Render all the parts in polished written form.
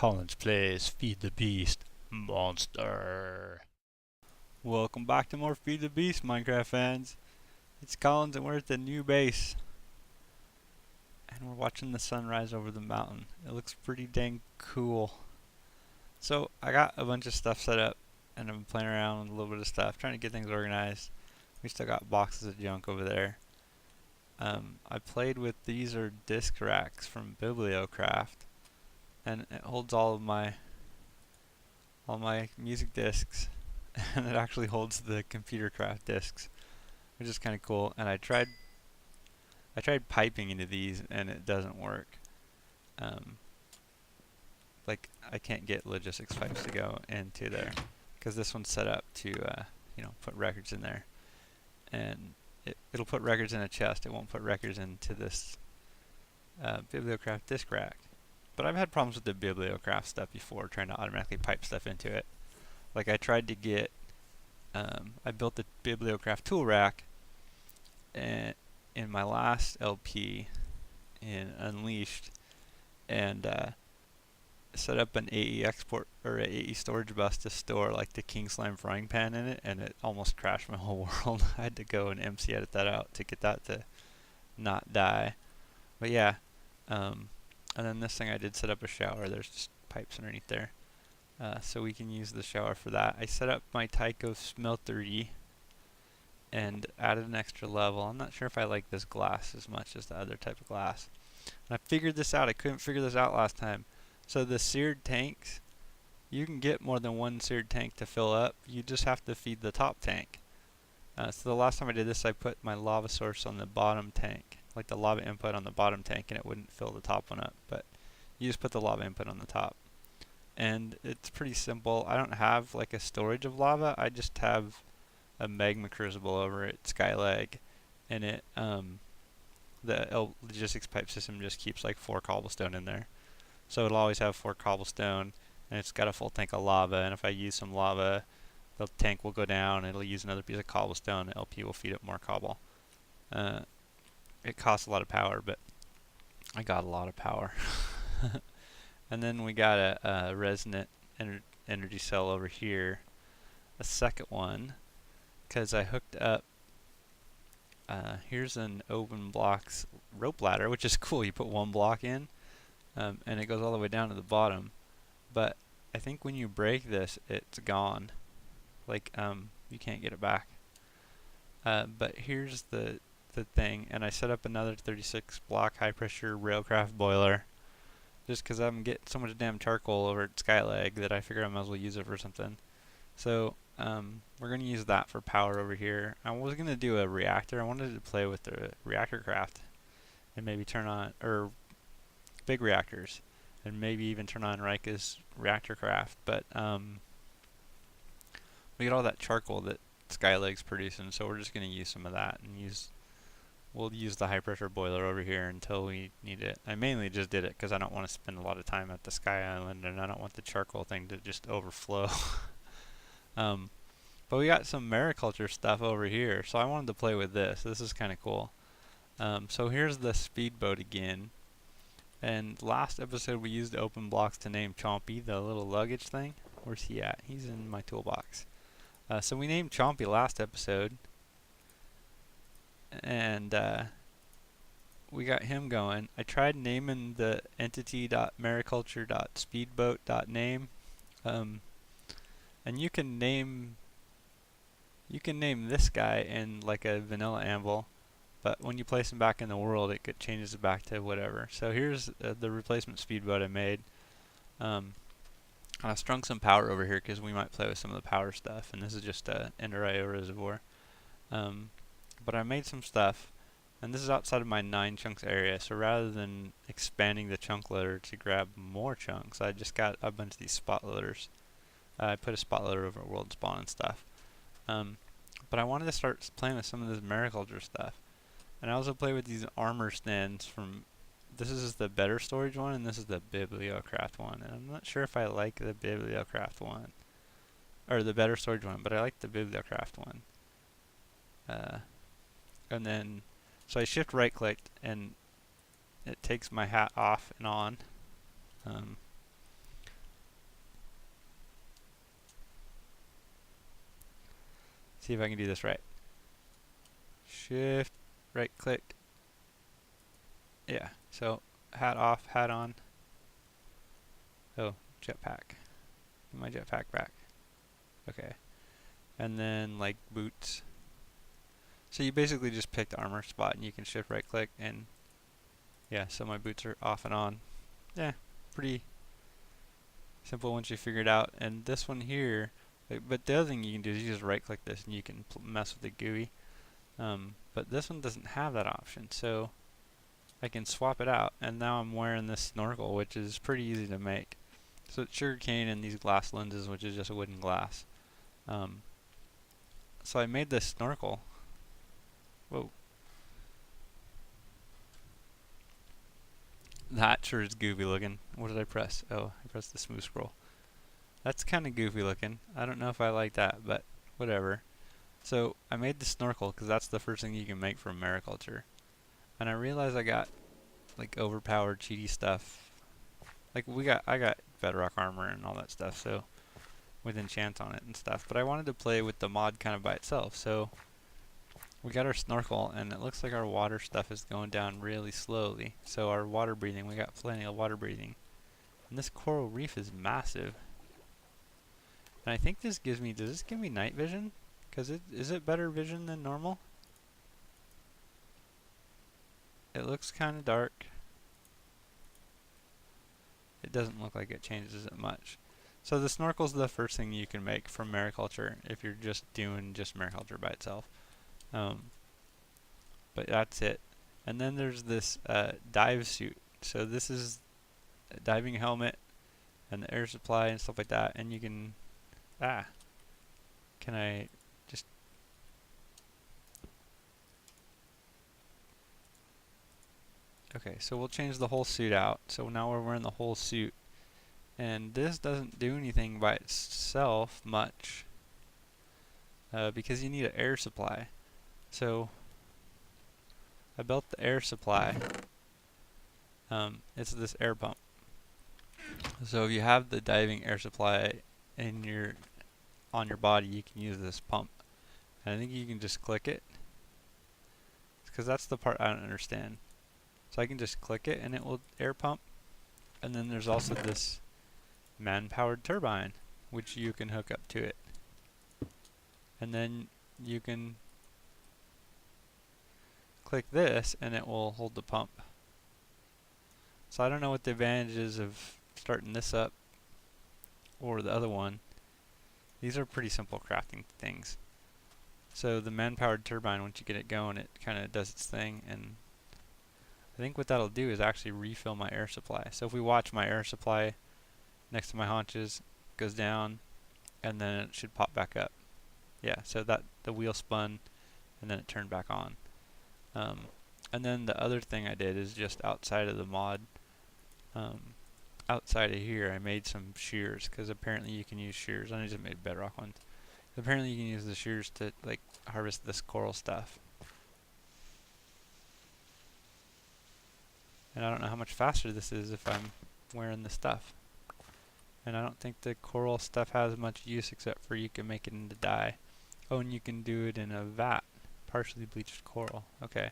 KollinsPlays Feed the Beast Monster. Welcome back to more Feed the Beast, Minecraft fans. It's Collins and we're at the new base. And we're watching the sunrise over the mountain. It looks pretty dang cool. So I got a bunch of stuff set up and I've been playing around with a little bit of stuff, trying to get things organized. We still got boxes of junk over there. I played with these are disc racks from Bibliocraft. And it holds all my music discs, and it actually holds the computer craft discs, which is kind of cool. And I tried piping into these, and it doesn't work. Like I can't get logistics pipes to go into there because this one's set up to put records in there, and it'll put records in a chest. It won't put records into this Bibliocraft disc rack. But I've had problems with the Bibliocraft stuff before, trying to automatically pipe stuff into it. Like I tried to get, I built the Bibliocraft tool rack in my last LP in Unleashed, and set up an AE export or an AE storage bus to store like the King Slime frying pan in it, and it almost crashed my whole world. I had to go and MC edit that out to get that to not die. But yeah. And then this thing I did set up a shower. There's just pipes underneath there. So we can use the shower for that. I set up my Tycho smeltery and added an extra level. I'm not sure if I like this glass as much as the other type of glass. And I figured this out. I couldn't figure this out last time. So the seared tanks, you can get more than one seared tank to fill up. You just have to feed the top tank. So the last time I did this, I put my lava source on the bottom tank, like the lava input on the bottom tank, and it wouldn't fill the top one up. But you just put the lava input on the top, and it's pretty simple. I don't have like a storage of lava. I just have a magma crucible over at Skyleg, and it the logistics pipe system just keeps like 4 cobblestone in there, so it'll always have 4 cobblestone, and it's got a full tank of lava. And if I use some lava, the tank will go down. It'll use another piece of cobblestone. The LP will feed it more cobble. It costs a lot of power, but I got a lot of power. And then we got a resonant energy cell over here, a second one, because I hooked up. Here's an OpenBlocks rope ladder, which is cool. You put 1 block in, and it goes all the way down to the bottom. But I think when you break this, it's gone. Like you can't get it back. But here's the thing, and I set up another 36 block high pressure railcraft boiler just because I'm getting so much damn charcoal over at Skyleg that I figured I might as well use it for something. So we're going to use that for power over here. I was going to do a reactor. I wanted to play with the reactor craft and maybe turn on, or big reactors, and maybe even turn on Rika's reactor craft. But we get all that charcoal that Skyleg's producing, so we're just going to use some of that, and we'll use the high pressure boiler over here until we need it. I mainly just did it because I don't want to spend a lot of time at the Sky Island, and I don't want the charcoal thing to just overflow. But we got some Mariculture stuff over here, so I wanted to play with this. This is kind of cool. So here's the speedboat again. And last episode we used OpenBlocks to name Chompy, the little luggage thing. Where's he at? He's in my toolbox. So we named Chompy last episode, and we got him going. I tried naming the entity.mariculture.speedboat.name, and you can name this guy in like a vanilla anvil, but when you place him back in the world, it changes it back to whatever. So here's the replacement speedboat I made. I strung some power over here because we might play with some of the power stuff, and this is just a Ender IO reservoir. But I made some stuff, and this is outside of my 9 chunks area, so rather than expanding the chunk loader to grab more chunks, I just got a bunch of these spot loaders. I put a spot loader over at world spawn and stuff. But I wanted to start playing with some of this Mariculture stuff, and I also play with these armor stands from, this is the better storage one, and this is the Bibliocraft one, and I'm not sure if I like the Bibliocraft one, or the better storage one, but I like the Bibliocraft one. And then, so I shift right clicked, and it takes my hat off and on. see if I can do this right. Shift, right click. Yeah, so hat off, hat on. Oh, jetpack. Get my jetpack back. Okay. And then like boots. So you basically just pick the armor spot and you can shift right click and yeah, so my boots are off and on. Yeah, pretty simple once you figure it out. And this one here, but the other thing you can do is you just right click this and you can mess with the GUI. But this one doesn't have that option, so I can swap it out, and now I'm wearing this snorkel, which is pretty easy to make. So it's sugarcane and these glass lenses, which is just a wooden glass. So I made this snorkel. Whoa. That sure is goofy looking. What did I press? Oh, I pressed the smooth scroll. That's kind of goofy looking. I don't know if I like that, but whatever. So I made the snorkel because that's the first thing you can make from Mariculture. And I realized I got like overpowered cheaty stuff. Like I got bedrock armor and all that stuff, so with enchants on it and stuff. But I wanted to play with the mod kind of by itself, so we got our snorkel, and it looks like our water stuff is going down really slowly. So our water breathing, we got plenty of water breathing. And this coral reef is massive. And I think this gives me, does this give me night vision? Because is it better vision than normal? It looks kind of dark. It doesn't look like it changes it much. So the snorkel's the first thing you can make from Mariculture if you're just doing just Mariculture by itself. But that's it. And then there's this dive suit. So this is a diving helmet and the air supply and stuff like that. And you can, can I just, okay, so we'll change the whole suit out. So now we're wearing the whole suit. And this doesn't do anything by itself much because you need an air supply. So I built the air supply. It's this air pump. So if you have the diving air supply in on your body, you can use this pump. And I think you can just click it, because that's the part I don't understand. So I can just click it and it will air pump. And then there's also this man-powered turbine, which you can hook up to it. And then you can click this and it will hold the pump. So I don't know what the advantage is of starting this up or the other one. These are pretty simple crafting things. So the man-powered turbine, once you get it going, it kind of does its thing, and I think what that'll do is actually refill my air supply. So if we watch, my air supply next to my haunches goes down, and then it should pop back up. Yeah, so that the wheel spun and then it turned back on. And then the other thing I did is just outside of the mod, outside of here, I made some shears, because apparently you can use shears. I just made bedrock ones. Apparently you can use the shears to like harvest this coral stuff. And I don't know how much faster this is if I'm wearing the stuff. And I don't think the coral stuff has much use except for you can make it into dye. Oh, and you can do it in a vat. Partially bleached coral. Okay.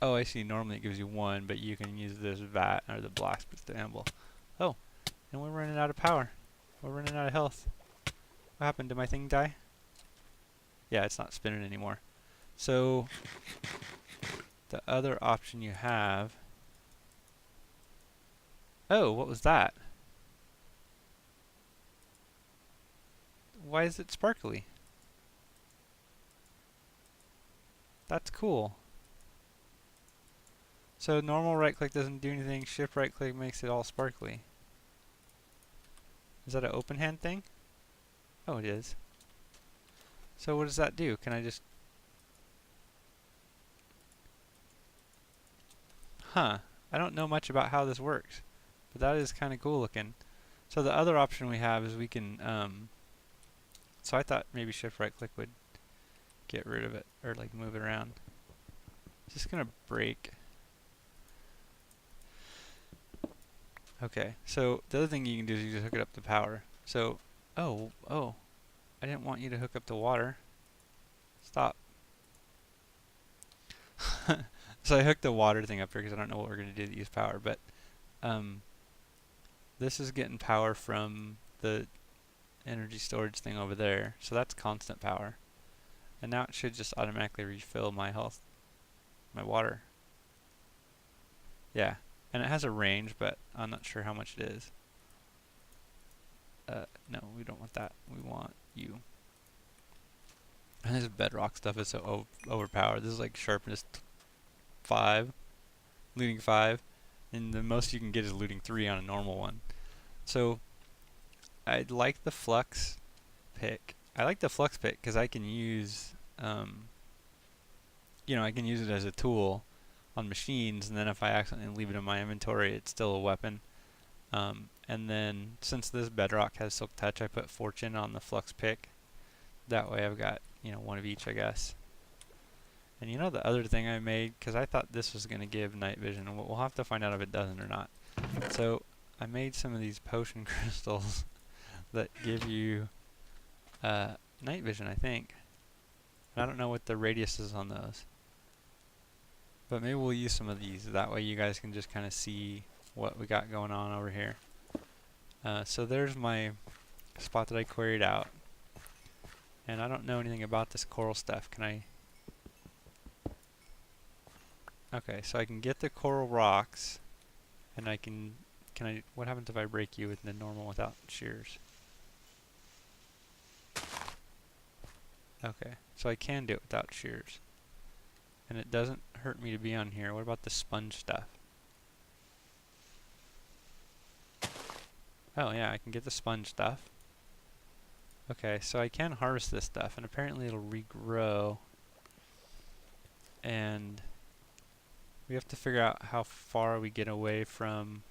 Oh, I see. Normally it gives you one, but you can use this vat or the blacksmith to amble. Oh, and we're running out of power. We're running out of health. What happened? Did my thing die? Yeah, it's not spinning anymore. So the other option you have... Oh, what was that? Why is it sparkly? That's cool. So normal right click doesn't do anything, shift right click makes it all sparkly. Is that an open hand thing? Oh, it is. So what does that do? Can I just... Huh. I don't know much about how this works, but that is kind of cool looking. So the other option we have is we can... so I thought maybe shift right click would get rid of it, or like move it around. It's just gonna break. Okay, so the other thing you can do is you just hook it up to power. So, oh. I didn't want you to hook up to water. Stop. So I hooked the water thing up here because I don't know what we're going to do to use power, but this is getting power from the energy storage thing over there, so that's constant power. And now it should just automatically refill my water. Yeah, and it has a range, but I'm not sure how much it is. No, we don't want that. We want you. And this bedrock stuff is so overpowered. This is like sharpness 5, looting 5, and the most you can get is looting 3 on a normal one. So I like the flux pick. I like the flux pick because I can use, you know, I can use it as a tool on machines, and then if I accidentally leave it in my inventory, it's still a weapon. And then since this bedrock has silk touch, I put fortune on the flux pick. That way I've got, you know, one of each, I guess. And you know the other thing I made, because I thought this was going to give night vision, and we'll have to find out if it doesn't or not. So I made some of these potion crystals that give you night vision, I think. I don't know what the radius is on those. But maybe we'll use some of these. That way you guys can just kind of see what we got going on over here. So there's my spot that I queried out. And I don't know anything about this coral stuff. Can I... Okay, so I can get the coral rocks, and I can I, what happens if I break you with the normal without shears? Okay, so I can do it without shears. And it doesn't hurt me to be on here. What about the sponge stuff? Oh yeah, I can get the sponge stuff. Okay, so I can harvest this stuff, and apparently it'll regrow. And we have to figure out how far we get away from...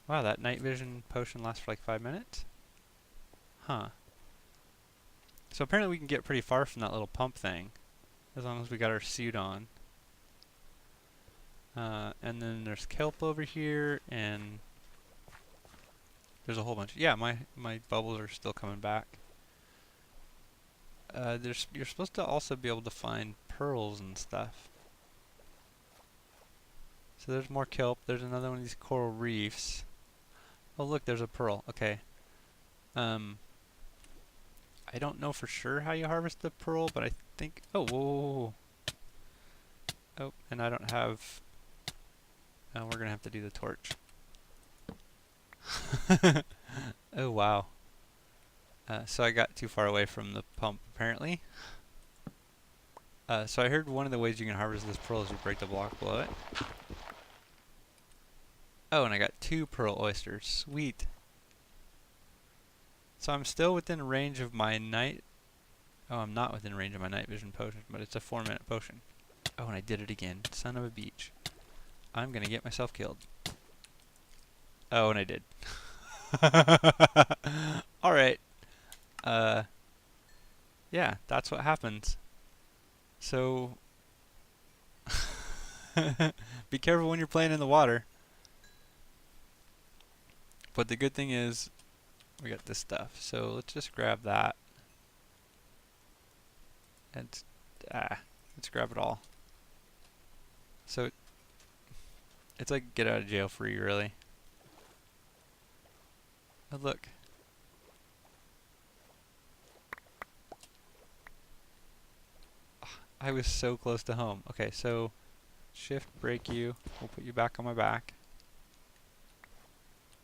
Wow, that night vision potion lasts for like 5 minutes? Huh. So apparently we can get pretty far from that little pump thing, as long as we got our suit on. And then there's kelp over here, and there's a whole bunch. Yeah, my bubbles are still coming back. You're supposed to also be able to find pearls and stuff. So there's more kelp. There's another one of these coral reefs. Oh look, there's a pearl. Okay. I don't know for sure how you harvest the pearl, but I think... Oh, whoa, whoa, whoa. Oh, and I don't have... Oh, we're gonna have to do the torch. Oh, wow. So I got too far away from the pump, apparently. So I heard one of the ways you can harvest this pearl is you break the block below it. Oh, and I got 2 pearl oysters. Sweet. So I'm still within range of my night... Oh, I'm not within range of my night vision potion, but it's a 4-minute potion. Oh, and I did it again. Son of a beach. I'm gonna get myself killed. Oh, and I did. Alright. Yeah, that's what happens. So... be careful when you're playing in the water. But the good thing is, we got this stuff. So let's just grab that. And let's grab it all. So it's like get out of jail free, really. Oh look. I was so close to home. Okay, so shift break you. We'll put you back on my back.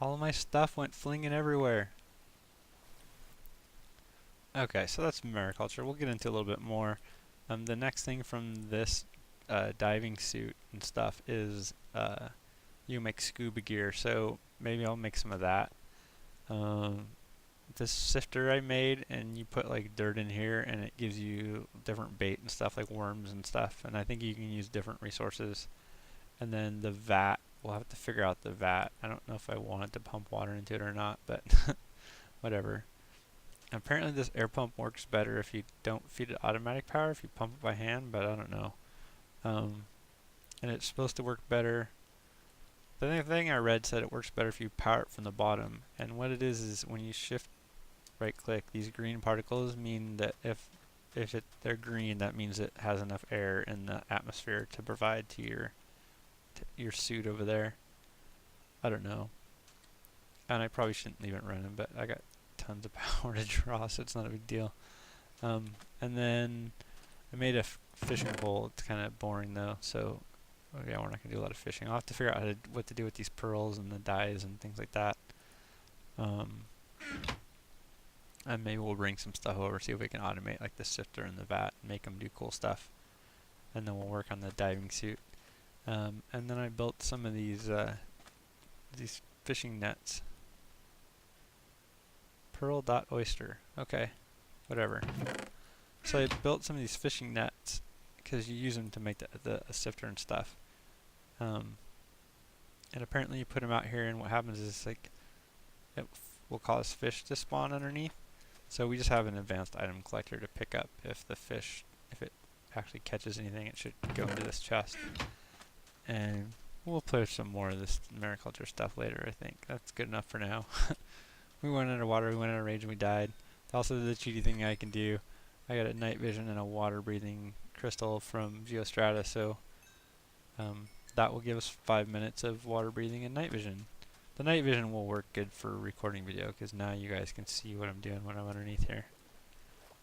All of my stuff went flinging everywhere. Okay, so that's Mariculture. We'll get into a little bit more. The next thing from this diving suit and stuff is you make scuba gear. So maybe I'll make some of that. This sifter I made, and you put like dirt in here, and it gives you different bait and stuff like worms and stuff. And I think you can use different resources. And then the vat. We'll have to figure out the vat. I don't know if I wanted to pump water into it or not, but whatever. Apparently this air pump works better if you don't feed it automatic power, if you pump it by hand, but I don't know. And it's supposed to work better. The thing I read said it works better if you power it from the bottom. And what it is when you shift right click. These green particles mean that if they're green, that means it has enough air in the atmosphere to provide to your suit over there. I don't know. And I probably shouldn't leave it running, but I got tons of power to draw, so it's not a big deal. And then I made a fishing pole. It's kind of boring though, so yeah, we're not gonna do a lot of fishing. I'll have to figure out what to do with these pearls and the dyes and things like that. And maybe we'll bring some stuff over, see if we can automate like the sifter and the vat and make them do cool stuff. And then we'll work on the diving suit. And then I built some of these fishing nets. Pearl.oyster. Okay, whatever. So I built some of these fishing nets because you use them to make the sifter and stuff. And apparently you put them out here, and what happens is like it will cause fish to spawn underneath. So we just have an advanced item collector to pick up if it actually catches anything, it should go into this chest. And we'll play with some more of this Mariculture stuff later, I think. That's good enough for now. We went underwater, we went out of rage, and we died. Also the cheaty thing I can do, I got a night vision and a water breathing crystal from Geostrata, so that will give us 5 minutes of water breathing and night vision. The night vision will work good for recording video because now you guys can see what I'm doing when I'm underneath here.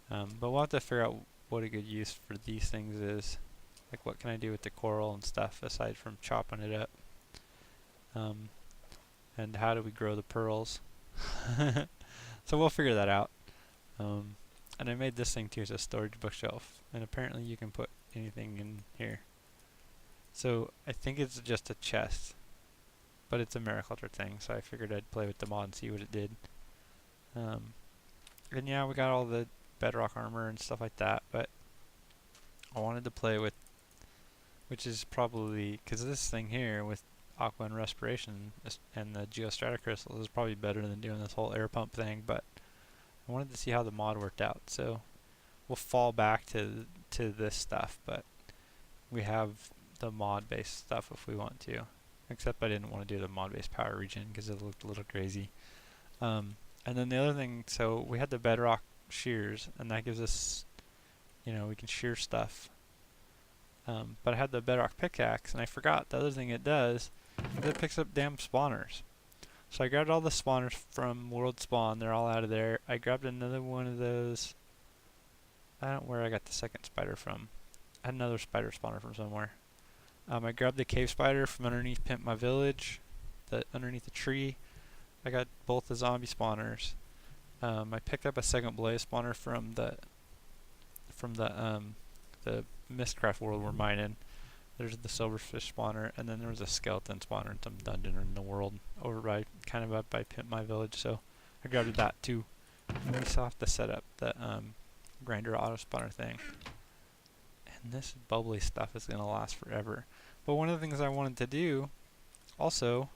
But we'll have to figure out what a good use for these things is. Like what can I do with the coral and stuff aside from chopping it up. And how do we grow the pearls? So we'll figure that out. And I made this thing too as a storage bookshelf. And apparently you can put anything in here. So I think it's just a chest. But it's a Mariculture thing, so I figured I'd play with the mod and see what it did. And yeah, we got all the bedrock armor and stuff like that, but I wanted to play with, which is probably, because this thing here with Aqua and Respiration and the Geostrata crystals is probably better than doing this whole air pump thing, but I wanted to see how the mod worked out, so we'll fall back to this stuff, but we have the mod-based stuff if we want to. Except I didn't want to do the mod-based power regen because it looked a little crazy. And then the other thing, so we had the bedrock shears, and that gives us, we can shear stuff. But I had the bedrock pickaxe, and I forgot the other thing it does is it picks up damn spawners. So I grabbed all the spawners from World Spawn. They're all out of there. I grabbed another one of those. I don't know where I got the second spider from. I had another spider spawner from somewhere. I grabbed the cave spider from underneath Pimp My Village, underneath the tree. I got both the zombie spawners. I picked up a second blaze spawner from the Mistcraft world we're mining. There's the silverfish spawner, and then there was a skeleton spawner in some dungeon in the world over by up by Pimp My Village. So I grabbed that too. And we still have to set up the grinder auto spawner thing. And this bubbly stuff is going to last forever. But one of the things I wanted to do also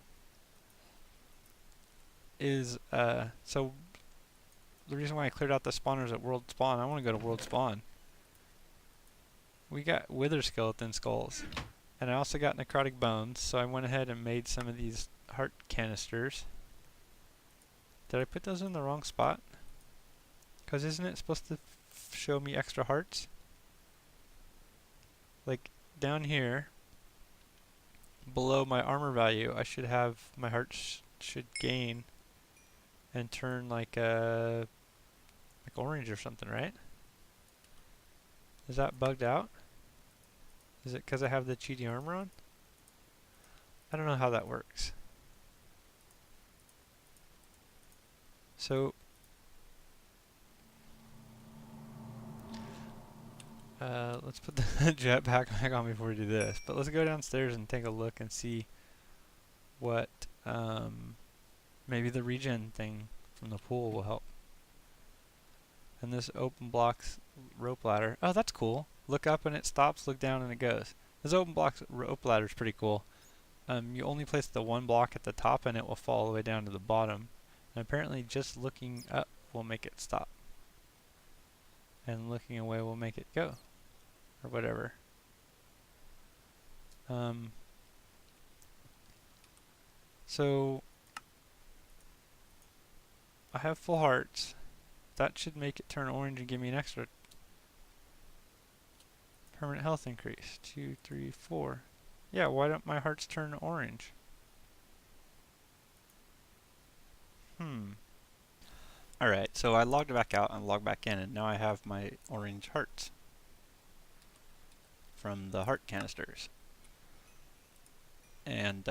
is, so the reason why I cleared out the spawners at World Spawn, I want to go to World Spawn. We got wither skeleton skulls. And I also got necrotic bones, so I went ahead and made some of these heart canisters. Did I put those in the wrong spot? Because isn't it supposed to show me extra hearts? Like down here below my armor value, I should have my hearts should gain and turn like orange or something, right? Is that bugged out? Is it because I have the cheaty armor on? I don't know how that works. So let's put the jetpack back on before we do this. But let's go downstairs and take a look and see what maybe the regen thing from the pool will help. And this OpenBlocks rope ladder. Oh, that's cool. Look up and it stops, look down and it goes. This OpenBlocks rope ladder is pretty cool. You only place the one block at the top and it will fall all the way down to the bottom. And apparently just looking up will make it stop. And looking away will make it go. Or whatever. So I have full hearts. that should make it turn orange and give me an extra permanent health increase. 2, 3, 4. Yeah, why don't my hearts turn orange? Alright, so I logged back out and logged back in, and now I have my orange hearts from the heart canisters. And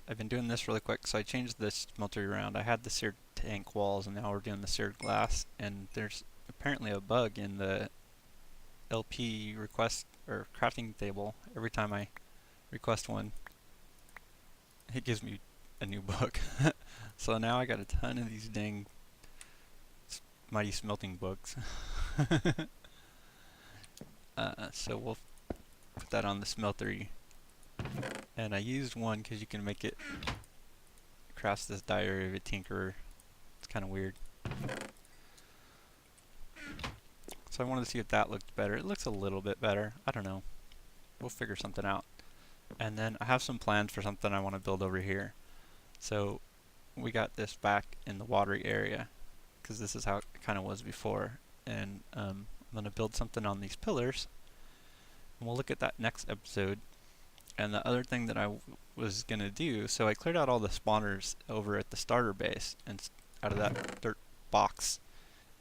I've been doing this really quick, so I changed this smeltery around. I had the seared tank walls, and now we're doing the seared glass, and there's apparently a bug in the LP request or crafting table. Every time I request one, it gives me a new book. So now I got a ton of these dang mighty smelting books. So we'll put that on the smeltery. And I used one because you can make it across this diary of a tinkerer. It's kind of weird. So I wanted to see if that looked better. It looks a little bit better. I don't know. We'll figure something out. And then I have some plans for something I want to build over here. So we got this back in the watery area because this is how it kind of was before. And I'm going to build something on these pillars. And we'll look at that next episode. And the other thing that I was going to do, so I cleared out all the spawners over at the starter base and out of that dirt box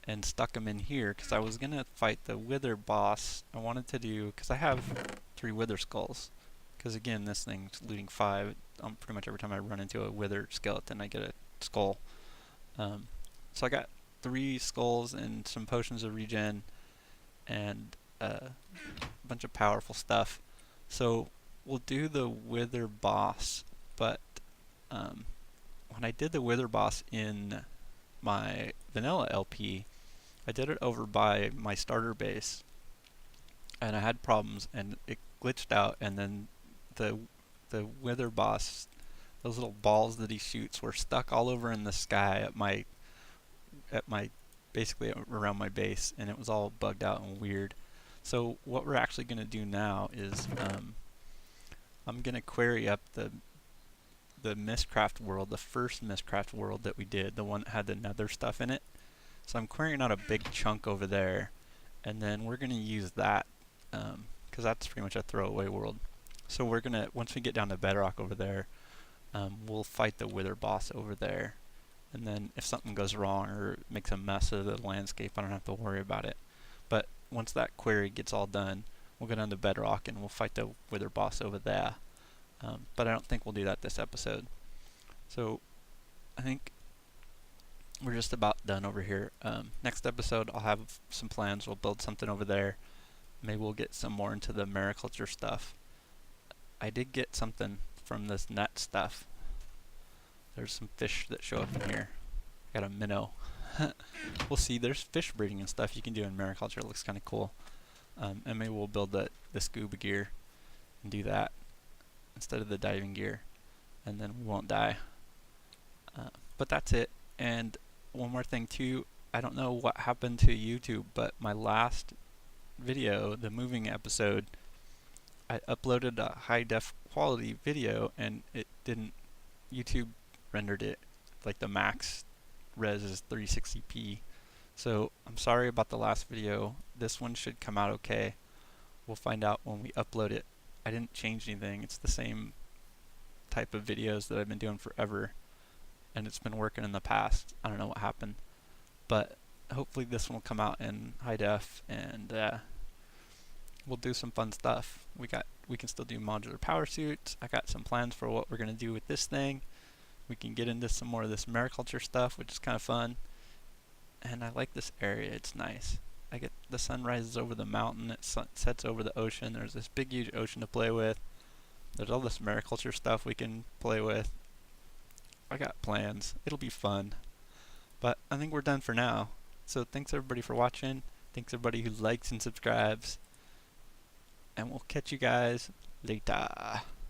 and stuck them in here because I was going to fight the wither boss. I wanted to do, because I have 3 wither skulls, because again this thing's looting 5. Pretty much every time I run into a wither skeleton I get a skull. So I got 3 skulls and some potions of regen and a bunch of powerful stuff. So we'll do the wither boss, but when I did the wither boss in my vanilla LP, I did it over by my starter base, and I had problems, and it glitched out, and then the wither boss, those little balls that he shoots, were stuck all over in the sky at my basically around my base, and it was all bugged out and weird. So what we're actually going to do now is I'm going to query up the Mistcraft world, the first Mistcraft world that we did, the one that had the nether stuff in it. So I'm querying out a big chunk over there, and then we're going to use that because that's pretty much a throwaway world. So we're going to, once we get down to bedrock over there, we'll fight the wither boss over there, and then if something goes wrong or makes a mess of the landscape, I don't have to worry about it. But once that query gets all done, we'll go down to bedrock and we'll fight the wither boss over there. But I don't think we'll do that this episode. So I think we're just about done over here. Next episode I'll have some plans. We'll build something over there. Maybe we'll get some more into the Mariculture stuff. I did get something from this net stuff. There's some fish that show up in here. Got a minnow. We'll see. There's fish breeding and stuff you can do in Mariculture. It looks kind of cool. And maybe we'll build the scuba gear and do that instead of the diving gear, and then we won't die. But that's it. And one more thing too, I don't know what happened to YouTube, but my last video, the moving episode, I uploaded a high def quality video and it didn't, YouTube rendered it like the max res is 360p. So I'm sorry about the last video. This one should come out okay. We'll find out when we upload it. I didn't change anything. It's the same type of videos that I've been doing forever, and it's been working in the past. I don't know what happened, but hopefully this one will come out in high def, and we'll do some fun stuff. We can still do modular power suits. I got some plans for what we're gonna do with this thing. We can get into some more of this Mariculture stuff, which is kind of fun. And I like this area. It's nice. I get the sun rises over the mountain, it sets over the ocean. There's this big huge ocean to play with. There's all this Mariculture stuff we can play with. I got plans. It'll be fun. But I think we're done for now. So thanks everybody for watching. Thanks everybody who likes and subscribes. And we'll catch you guys later.